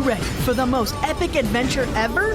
ready for the most epic adventure ever?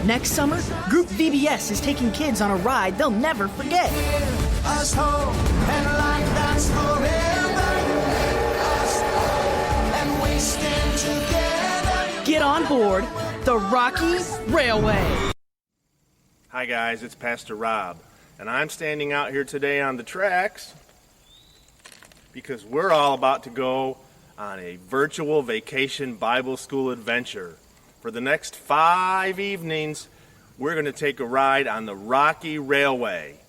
Next summer, Group VBS is taking kids on a ride they'll never forget. Get on board the Rocky Railway. Hi guys, it's Pastor Rob, and I'm standing out here today on the tracks because we're all about to go on a virtual vacation Bible school adventure. For the next 5 evenings, we're going to take a ride on the Rocky Railway.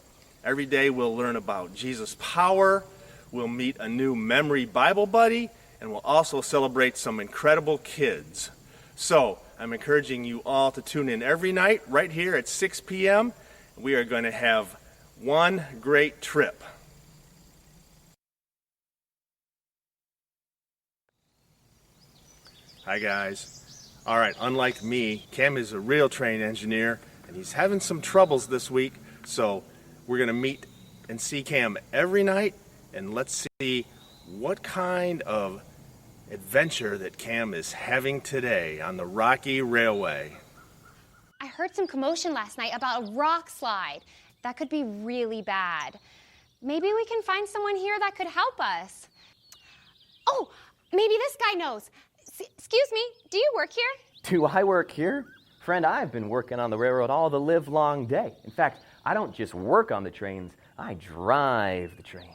Every day we'll learn about Jesus' power, we'll meet a new memory Bible buddy, and we'll also celebrate some incredible kids. So, I'm encouraging you all to tune in every night right here at 6 p.m. We are going to have one great trip. Hi guys. All right, unlike me, Cam is a real train engineer, and he's having some troubles this week, so we're going to meet and see Cam every night, and let's see what kind of adventure that Cam is having today on the Rocky Railway. I heard some commotion last night about a rock slide. That could be really bad. Maybe we can find someone here that could help us. Oh, maybe this guy knows. Excuse me, do you work here? Do I work here? Friend, I've been working on the railroad all the live long day. In fact, I don't just work on the trains, I drive the trains.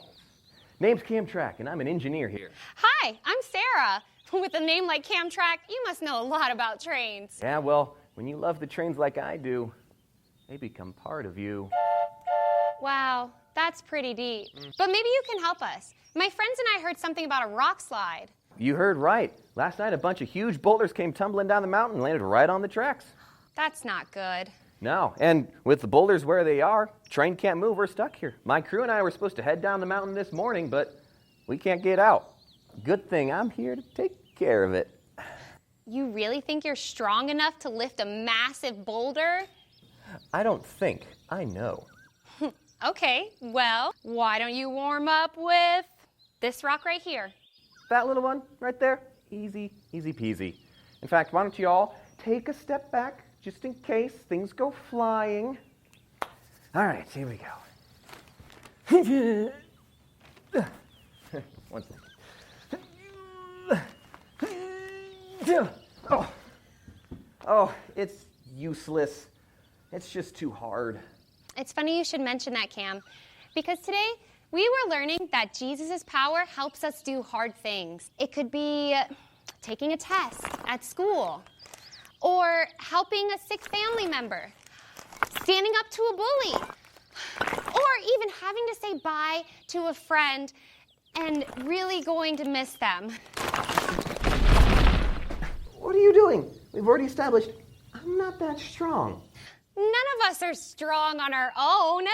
Name's Camtrack, and I'm an engineer here. Hi, I'm Sarah. With a name like Camtrack, you must know a lot about trains. Yeah, well, when you love the trains like I do, they become part of you. Wow, that's pretty deep. But maybe you can help us. My friends and I heard something about a rock slide. You heard right. Last night, a bunch of huge boulders came tumbling down the mountain and landed right on the tracks. That's not good. No, and with the boulders where they are, train can't move, we're stuck here. My crew and I were supposed to head down the mountain this morning, but we can't get out. Good thing I'm here to take care of it. You really think you're strong enough to lift a massive boulder? I don't think, I know. Okay, well, why don't you warm up with this rock right here? That little one right there, easy, easy peasy. In fact, why don't you all take a step back just in case things go flying. All right, here we go. One second. Oh, it's useless. It's just too hard. It's funny you should mention that, Cam, because today we were learning that Jesus' power helps us do hard things. It could be taking a test at school, or helping a sick family member, standing up to a bully, or even having to say bye to a friend and really going to miss them. What are you doing? We've already established I'm not that strong. None of us are strong on our own,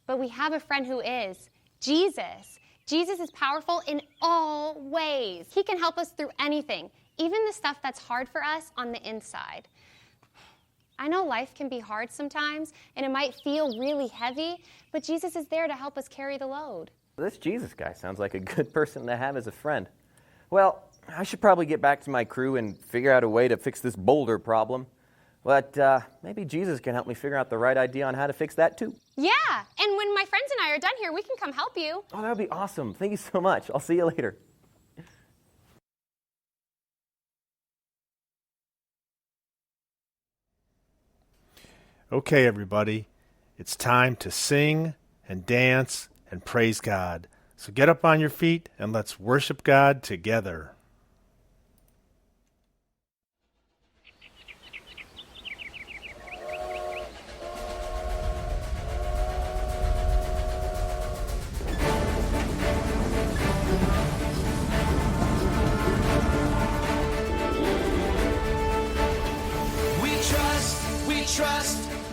but we have a friend who is, Jesus. Jesus is powerful in all ways. He can help us through anything, even the stuff that's hard for us on the inside. I know life can be hard sometimes, and it might feel really heavy, but Jesus is there to help us carry the load. This Jesus guy sounds like a good person to have as a friend. Well, I should probably get back to my crew and figure out a way to fix this boulder problem. But maybe Jesus can help me figure out the right idea on how to fix that too. Yeah, and when my friends and I are done here, we can come help you. Oh, that would be awesome. Thank you so much. I'll see you later. Okay, everybody, it's time to sing and dance and praise God. So get up on your feet and let's worship God together.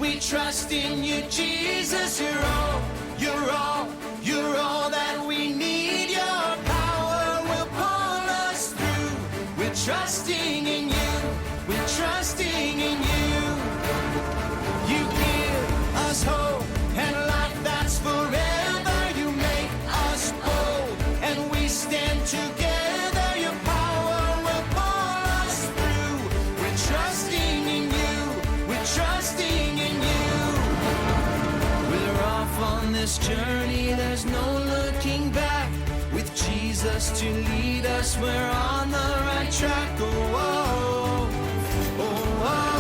We trust in you, Jesus. You're all that we need. Your power will pull us through. We're trusting in you. We're trusting in you. You give us hope and life that's forever. You make us Jesus to lead us, we're on the right track. Oh, oh, oh, oh.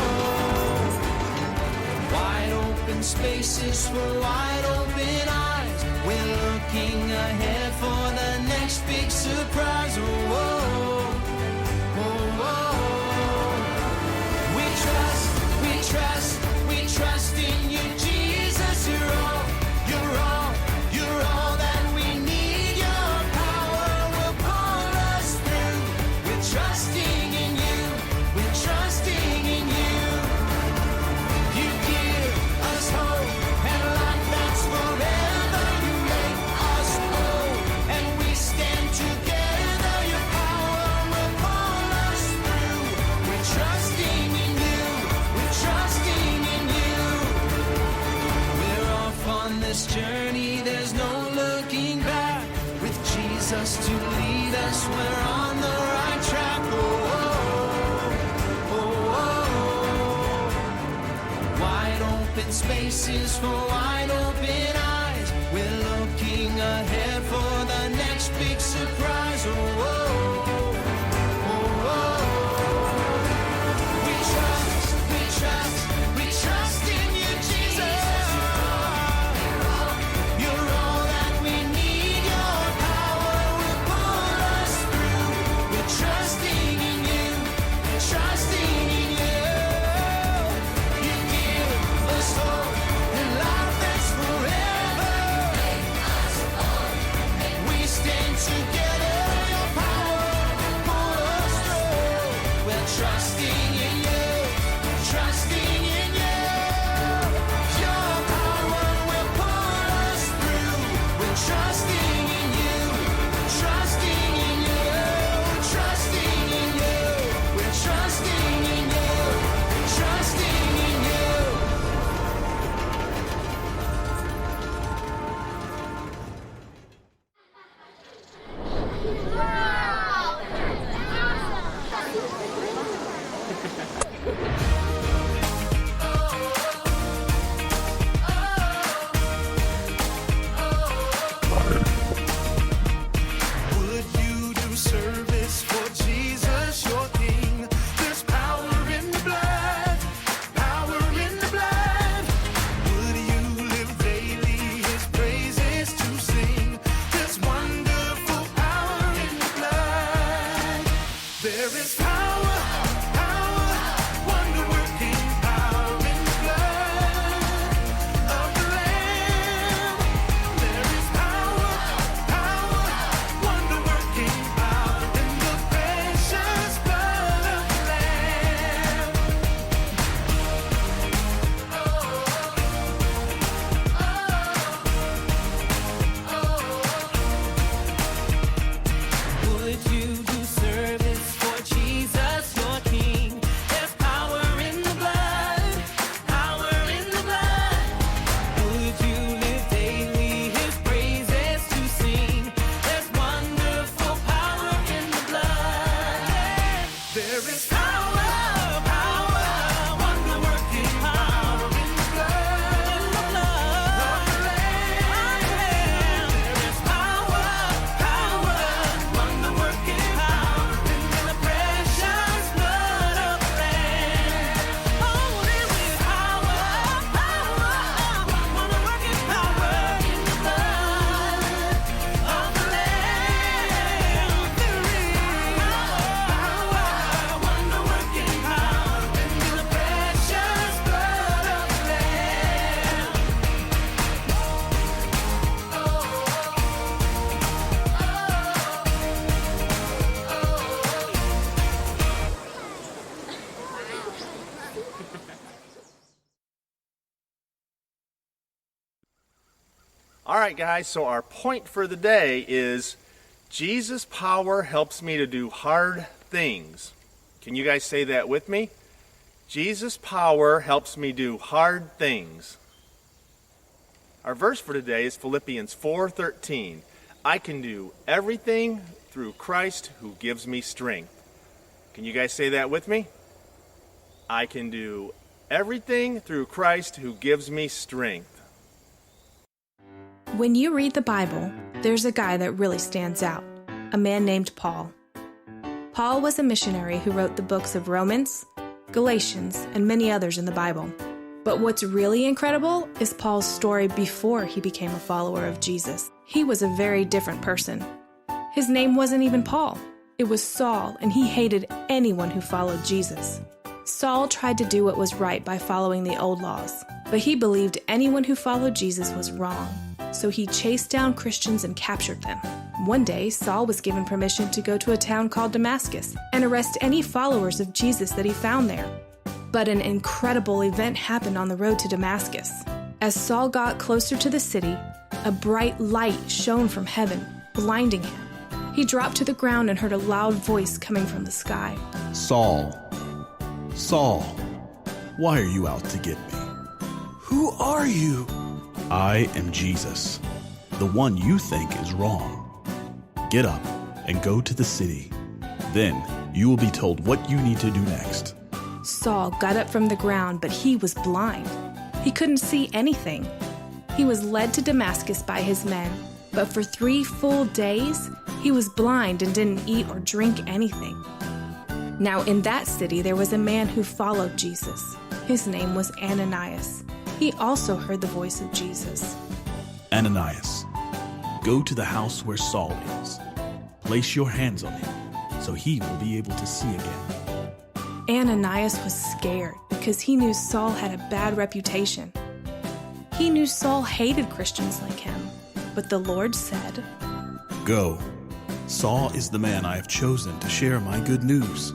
Wide open spaces for wide open eyes. We're looking ahead for the next big surprise. Oh, oh, oh, oh. We trust in you, Jesus. You're all that we need. Your power will pull us through. We're trusting in you. We're trusting in you. You give us hope and life that's forever. You make us whole and we stand together. Your power will pull us through. We're trusting in you. We're trusting in you. We're off on this journey. There's no looking back. With Jesus to lead us, we're on the right track. Oh, oh, oh, oh. Wide open spaces for wide open eyes. We're looking ahead for the next big surprise. Oh, oh, oh, oh. We trust in you, Jesus. You're all that we need. Your power will pull us through. We're trusting in you. We're trusting in you. You give us hope and life that's forever. We stand together. Your power will pull us through. We're trusting in you. Trusting in you. Your power will pull us through. We're trusting in you. Trusting in you. Trusting in you. We're trusting in you. Trusting in you. Would you do service for Jesus, your King? There's power in the blood, power in the blood. Would you live daily His praises to sing? There's wonderful power in the blood. There is power, power, wonder-working power in the blood of the Lamb. There is power, power, wonder-working power in the precious blood of the Lamb. Would you do service for Jesus, your King? There's power in the blood, power in the blood. Would you live daily His praises to sing? There's wonderful power in the blood. There is power, power, wonder-working power in the blood of the Lamb. There is power, power, wonder-working power in the precious blood of the Lamb. Oh, there is power, power, wonder-working power in the blood of the Lamb. There is power, wonder-working power in the precious blood of the Lamb. All right, guys, so our point for the day is Jesus' power helps me to do hard things. Can you guys say that with me? Jesus' power helps me do hard things. Our verse for today is Philippians 4:13. I can do everything through Christ who gives me strength. Can you guys say that with me? I can do everything through Christ who gives me strength. When you read the Bible, there's a guy that really stands out. a man named Paul. Paul was a missionary who wrote the books of Romans, Galatians, and many others in the Bible. But what's really incredible is Paul's story before he became a follower of Jesus. He was a very different person. His name wasn't even Paul. It was Saul, and he hated anyone who followed Jesus. Saul tried to do what was right by following the old laws, but he believed anyone who followed Jesus was wrong. So he chased down Christians and captured them. One day, Saul was given permission to go to a town called Damascus and arrest any followers of Jesus that he found there. But an incredible event happened on the road to Damascus. As Saul got closer to the city, a bright light shone from heaven, blinding him. He dropped to the ground and heard a loud voice coming from the sky. Saul, Saul, why are you out to get me? Who are you? I am Jesus, the one you think is wrong. Get up and go to the city. Then you will be told what you need to do next. Saul got up from the ground, but he was blind. He couldn't see anything. He was led to Damascus by his men, but for 3 full days, he was blind and didn't eat or drink anything. Now in that city, there was a man who followed Jesus. His name was Ananias. He also heard the voice of Jesus. Ananias, go to the house where Saul is. Place your hands on him, so he will be able to see again. Ananias was scared because he knew Saul had a bad reputation. He knew Saul hated Christians like him, but the Lord said, Go. Saul is the man I have chosen to share my good news.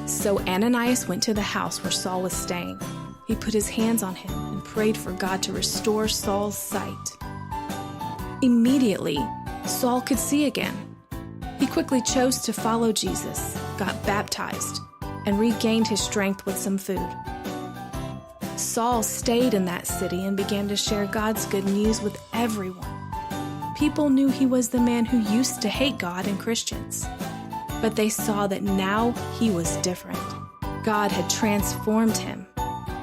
So Ananias went to the house where Saul was staying. He put his hands on him and prayed for God to restore Saul's sight. Immediately, Saul could see again. He quickly chose to follow Jesus, got baptized, and regained his strength with some food. Saul stayed in that city and began to share God's good news with everyone. People knew he was the man who used to hate God and Christians, but they saw that now he was different. God had transformed him.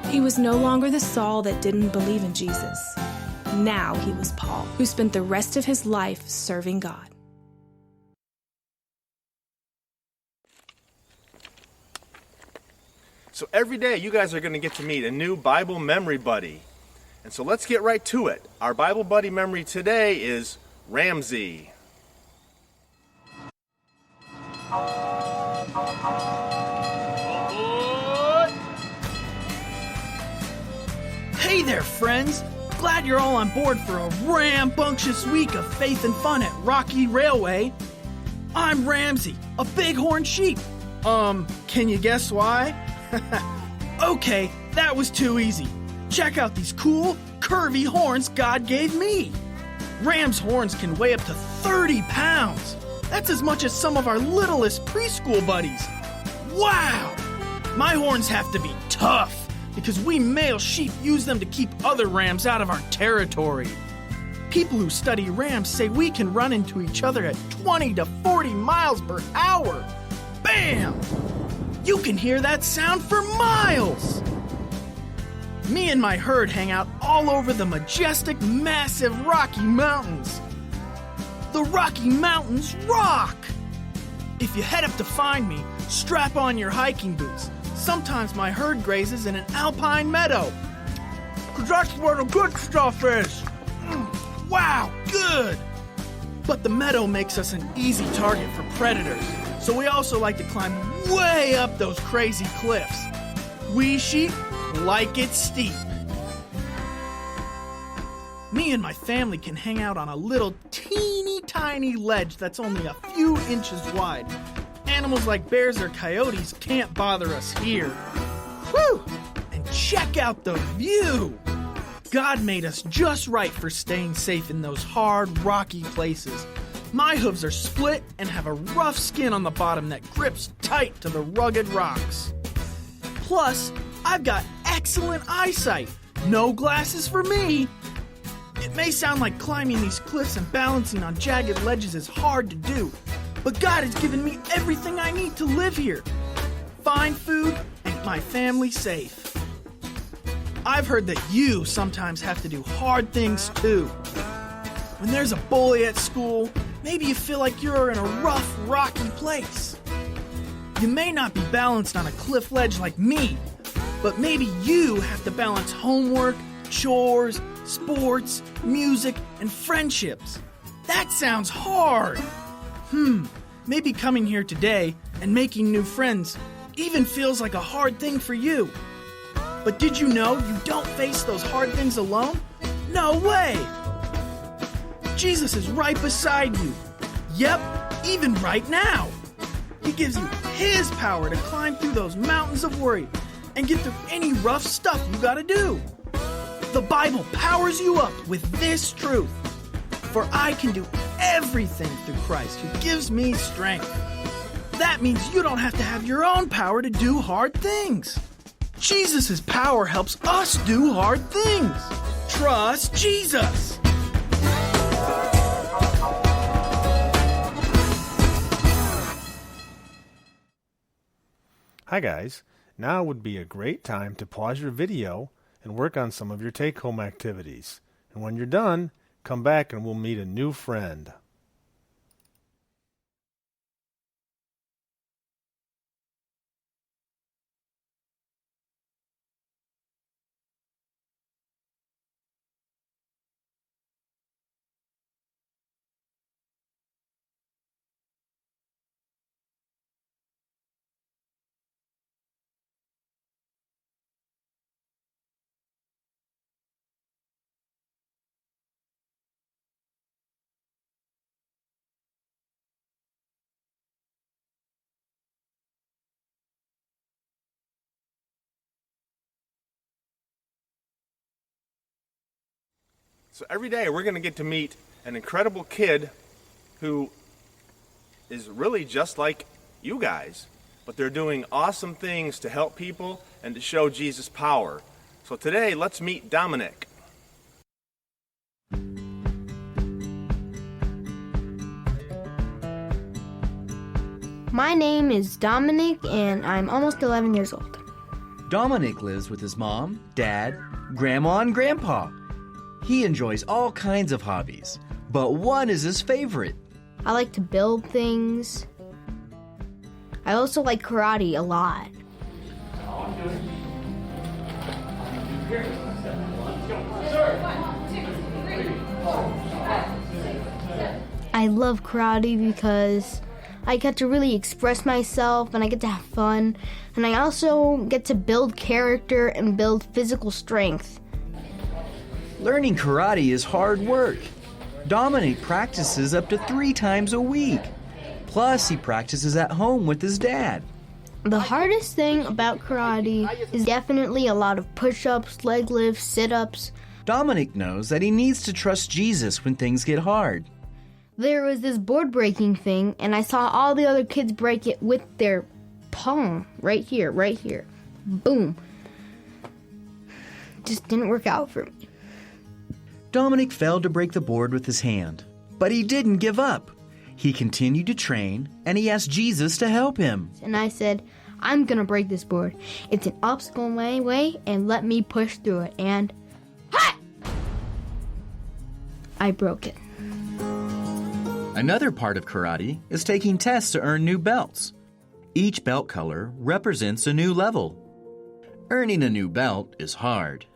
He was no longer the Saul that didn't believe in Jesus. Now he was Paul, who spent the rest of his life serving God. So every day you guys are going to get to meet a new Bible memory buddy. And so let's get right to it. Our Bible buddy memory today is Ramsey. Hey there, friends! Glad you're all on board for a rambunctious week of faith and fun at Rocky Railway. I'm Ramsey, a bighorn sheep. Can you guess why? Okay, that was too easy. Check out these cool, curvy horns God gave me. Ram's horns can weigh up to 30 pounds. That's as much as some of our littlest preschool buddies. Wow! My horns have to be tough because we male sheep use them to keep other rams out of our territory. People who study rams say we can run into each other at 20 to 40 miles per hour. Bam! You can hear that sound for miles! Me and my herd hang out all over the majestic, massive Rocky Mountains. The Rocky Mountains rock! If you head up to find me, strap on your hiking boots. Sometimes my herd grazes in an alpine meadow. 'Cause that's where the good stuff is. Wow, good! But the meadow makes us an easy target for predators, so we also like to climb way up those crazy cliffs. We sheep like it steep. Me and my family can hang out on a little teeny tiny ledge that's only a few inches wide. Animals like bears or coyotes can't bother us here. Whew! And check out the view! God made us just right for staying safe in those hard, rocky places. My hooves are split and have a rough skin on the bottom that grips tight to the rugged rocks. Plus, I've got excellent eyesight. No glasses for me. It may sound like climbing these cliffs and balancing on jagged ledges is hard to do, but God has given me everything I need to live here. Fine food and my family safe. I've heard that you sometimes have to do hard things too. When there's a bully at school, Maybe you feel like you're in a rough, rocky place. You may not be balanced on a cliff ledge like me, but maybe you have to balance homework, chores, sports, music, and friendships. That sounds hard. Maybe coming here today and making new friends even feels like a hard thing for you. But did you know you don't face those hard things alone? No way! Jesus is right beside you. Yep, even right now. He gives you His power to climb through those mountains of worry and get through any rough stuff you gotta do. The Bible powers you up with this truth. For I can do everything through Christ who gives me strength. That means you don't have to have your own power to do hard things. Jesus' power helps us do hard things. Trust Jesus. Hi guys, now would be a great time to pause your video and work on some of your take-home activities. And when you're done, come back and we'll meet a new friend. So every day we're going to get to meet an incredible kid who is really just like you guys, but they're doing awesome things to help people and to show Jesus' power. So today, let's meet Dominic. My name is Dominic, and I'm almost 11 years old. Dominic lives with his mom, dad, grandma, and grandpa. He enjoys all kinds of hobbies, but one is his favorite. I like to build things. I also like karate a lot. I love karate because I get to really express myself and I get to have fun, and I also get to build character and build physical strength. Learning karate is hard work. Dominic practices up to 3 times a week. Plus, he practices at home with his dad. The hardest thing about karate is definitely a lot of push-ups, leg lifts, sit-ups. Dominic knows that he needs to trust Jesus when things get hard. There was this board breaking thing, and I saw all the other kids break it with their palm. Right here. Boom. Just didn't work out for me. Dominic failed to break the board with his hand, but he didn't give up. He continued to train, and he asked Jesus to help him. And I said, I'm gonna break this board. It's an obstacle in my way, and let me push through it. And I broke it. Another part of karate is taking tests to earn new belts. Each belt color represents a new level. Earning a new belt is hard.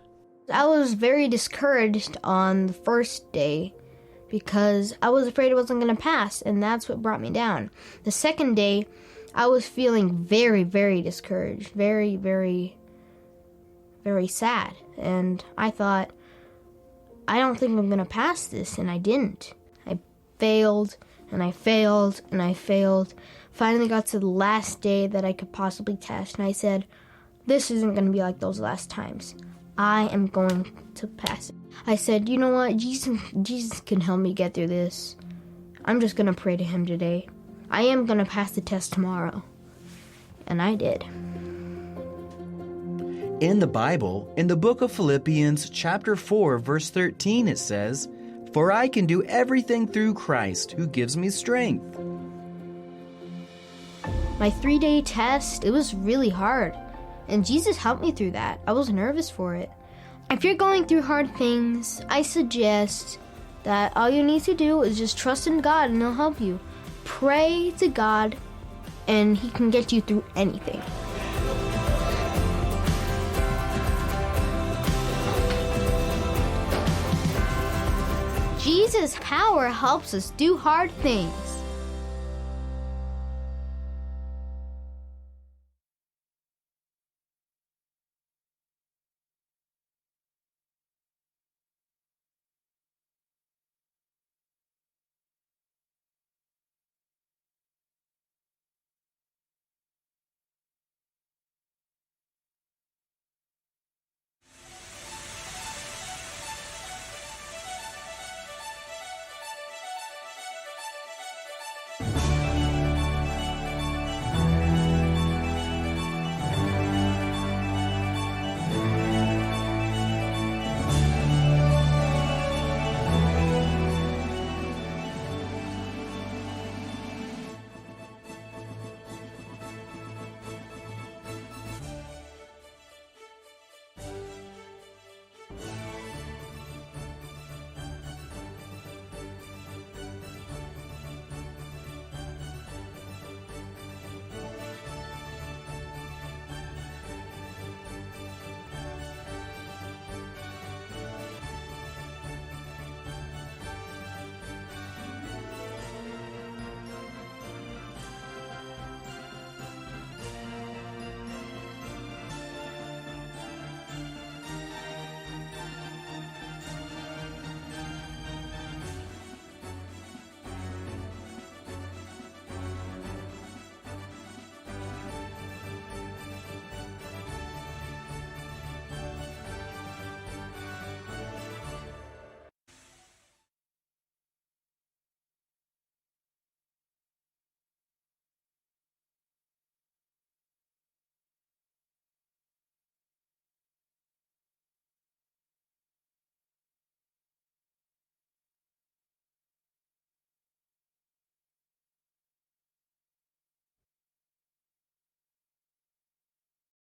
I was very discouraged on the first day because I was afraid I wasn't going to pass, and that's what brought me down. The second day, I was feeling very, very discouraged, very, very, very sad. And I thought, I don't think I'm going to pass this, and I didn't. I failed, and I failed, and I failed. Finally got to the last day that I could possibly test, and I said, this isn't going to be like those last times. I am going to pass it. I said, you know what, Jesus can help me get through this. I'm just going to pray to him today. I am going to pass the test tomorrow. And I did. In the Bible, in the book of Philippians, chapter 4, verse 13, it says, "For I can do everything through Christ who gives me strength." My 3-day test, it was really hard. And Jesus helped me through that. I was nervous for it. If you're going through hard things, I suggest that all you need to do is just trust in God and He'll help you. Pray to God and He can get you through anything. Jesus' power helps us do hard things.